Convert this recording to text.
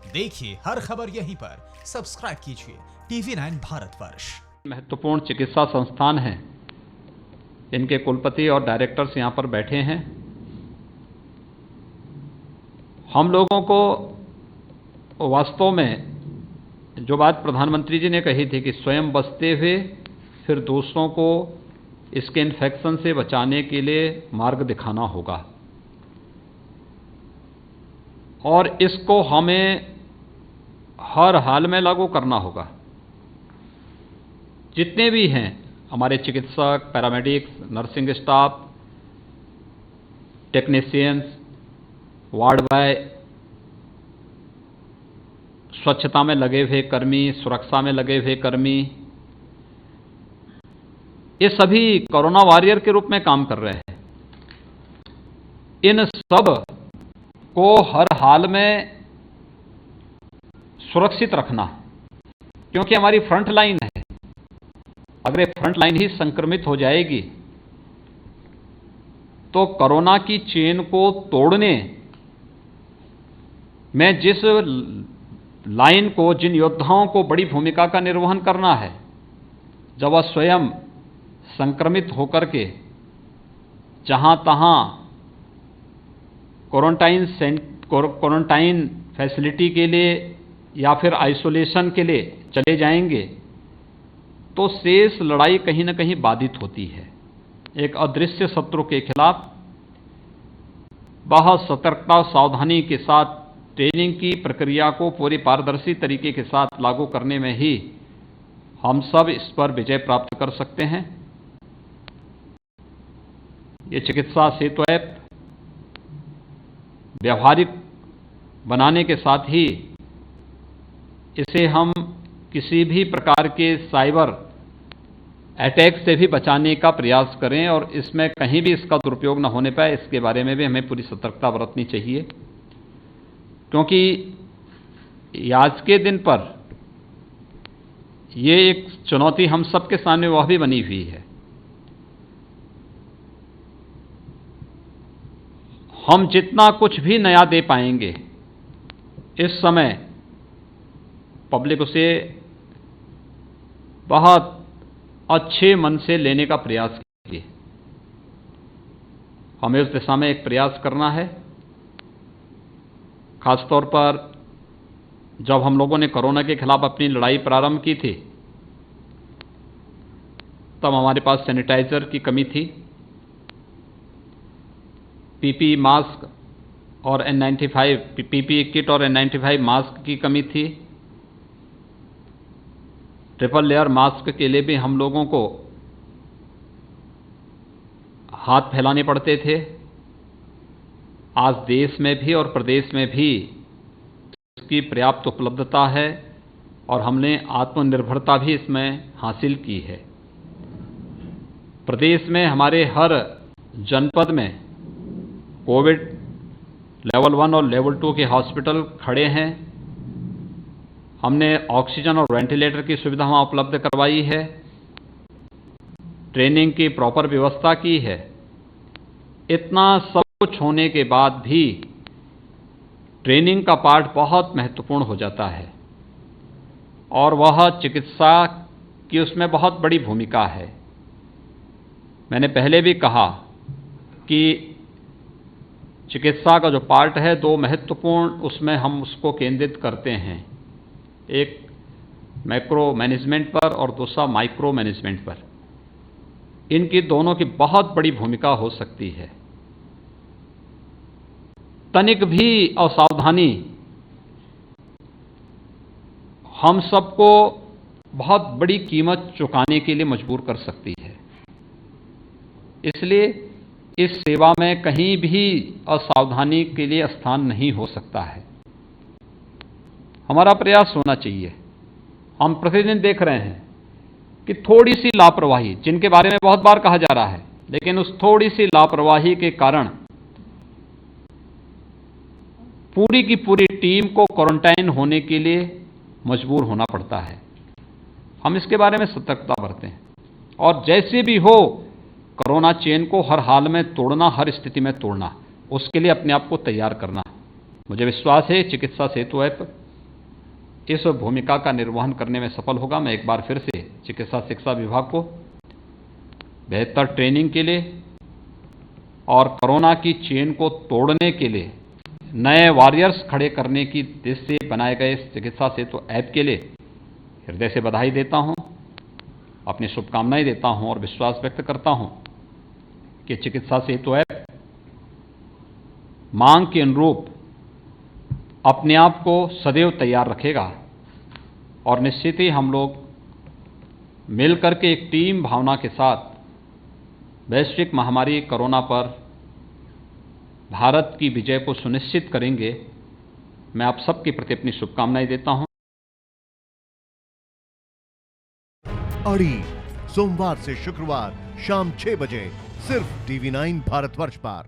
देखिए हर खबर यहीं पर, सब्सक्राइब कीजिए TV9 भारतवर्ष। महत्वपूर्ण चिकित्सा संस्थान हैं, इनके कुलपति और डायरेक्टर्स यहाँ पर बैठे हैं। हम लोगों को वास्तव में जो बात प्रधानमंत्री जी ने कही थी कि स्वयं बचते हुए फिर दूसरों को इसके इन्फेक्शन से बचाने के लिए मार्ग दिखाना होगा, और इसको हमें हर हाल में लागू करना होगा। जितने भी हैं हमारे चिकित्सक, paramedics, nursing staff, technicians, ward boy, स्वच्छता में लगे हुए कर्मी, सुरक्षा में लगे हुए कर्मी, ये सभी कोरोना वॉरियर के रूप में काम कर रहे हैं। इन सब को हर हाल में सुरक्षित रखना, क्योंकि हमारी फ्रंट लाइन है। अगर ये फ्रंट लाइन ही संक्रमित हो जाएगी तो कोरोना की चेन को तोड़ने में जिस लाइन को, जिन योद्धाओं को बड़ी भूमिका का निर्वहन करना है, जब वह स्वयं संक्रमित होकर के जहां तहां क्वारंटाइन फैसिलिटी के लिए या फिर आइसोलेशन के लिए चले जाएंगे, तो शेष लड़ाई कहीं न कहीं बाधित होती है। एक अदृश्य शत्रु के खिलाफ बहुत सतर्कता, सावधानी के साथ ट्रेनिंग की प्रक्रिया को पूरी पारदर्शी तरीके के साथ लागू करने में ही हम सब इस पर विजय प्राप्त कर सकते हैं। ये चिकित्सा सेतु ऐप व्यावहारिक बनाने के साथ ही इसे हम किसी भी प्रकार के साइबर अटैक से भी बचाने का प्रयास करें, और इसमें कहीं भी इसका दुरुपयोग न होने पाए, इसके बारे में भी हमें पूरी सतर्कता बरतनी चाहिए। क्योंकि आज के दिन पर ये एक चुनौती हम सबके सामने वह भी बनी हुई है। हम जितना कुछ भी नया दे पाएंगे, इस समय पब्लिक उसे बहुत अच्छे मन से लेने का प्रयास कीजिए। हमें उस दिशा में एक प्रयास करना है। खासतौर पर जब हम लोगों ने कोरोना के खिलाफ अपनी लड़ाई प्रारंभ की थी, तब हमारे पास सैनिटाइजर की कमी थी, पीपीई मास्क और N95 पीपीई किट और N95 मास्क की कमी थी। ट्रिपल लेयर मास्क के लिए भी हम लोगों को हाथ फैलाने पड़ते थे। आज देश में भी और प्रदेश में भी इसकी पर्याप्त उपलब्धता है, और हमने आत्मनिर्भरता भी इसमें हासिल की है। प्रदेश में हमारे हर जनपद में कोविड लेवल 1 और लेवल 2 के हॉस्पिटल खड़े हैं। हमने ऑक्सीजन और वेंटिलेटर की सुविधा वहाँ उपलब्ध करवाई है, ट्रेनिंग की प्रॉपर व्यवस्था की है। इतना सब कुछ होने के बाद भी ट्रेनिंग का पार्ट बहुत महत्वपूर्ण हो जाता है, और वह चिकित्सा की उसमें बहुत बड़ी भूमिका है। मैंने पहले भी कहा कि चिकित्सा का जो पार्ट है, दो महत्वपूर्ण उसमें हम उसको केंद्रित करते हैं, एक मैक्रो मैनेजमेंट पर और दूसरा माइक्रो मैनेजमेंट पर। इनकी दोनों की बहुत बड़ी भूमिका हो सकती है। तनिक भी असावधानी हम सबको बहुत बड़ी कीमत चुकाने के लिए मजबूर कर सकती है। इसलिए इस सेवा में कहीं भी असावधानी के लिए स्थान नहीं हो सकता है। हमारा प्रयास होना चाहिए। हम प्रतिदिन देख रहे हैं कि थोड़ी सी लापरवाही, जिनके बारे में बहुत बार कहा जा रहा है, लेकिन उस थोड़ी सी लापरवाही के कारण पूरी की पूरी टीम को क्वारंटाइन होने के लिए मजबूर होना पड़ता है। हम इसके बारे में सतर्कता बरतें, और जैसे भी हो कोरोना चेन को हर हाल में तोड़ना, हर स्थिति में तोड़ना, उसके लिए अपने आप को तैयार करना। मुझे विश्वास है चिकित्सा सेतु ऐप इस भूमिका का निर्वहन करने में सफल होगा। मैं एक बार फिर से चिकित्सा शिक्षा विभाग को बेहतर ट्रेनिंग के लिए और कोरोना की चेन को तोड़ने के लिए नए वॉरियर्स खड़े करने की दिशा से बनाए गए इस चिकित्सा सेतु ऐप के लिए हृदय से बधाई देता हूं, अपनी शुभकामनाएं देता हूं और विश्वास व्यक्त करता हूं कि चिकित्सा सेतु ऐप मांग के अनुरूप अपने आप को सदैव तैयार रखेगा और निश्चित ही हम लोग मिलकर के एक टीम भावना के साथ वैश्विक महामारी कोरोना पर भारत की विजय को सुनिश्चित करेंगे। मैं आप सबके प्रति अपनी शुभकामनाएं देता हूं। अड़ी सोमवार से शुक्रवार शाम 6 बजे सिर्फ TV9 भारतवर्ष पर।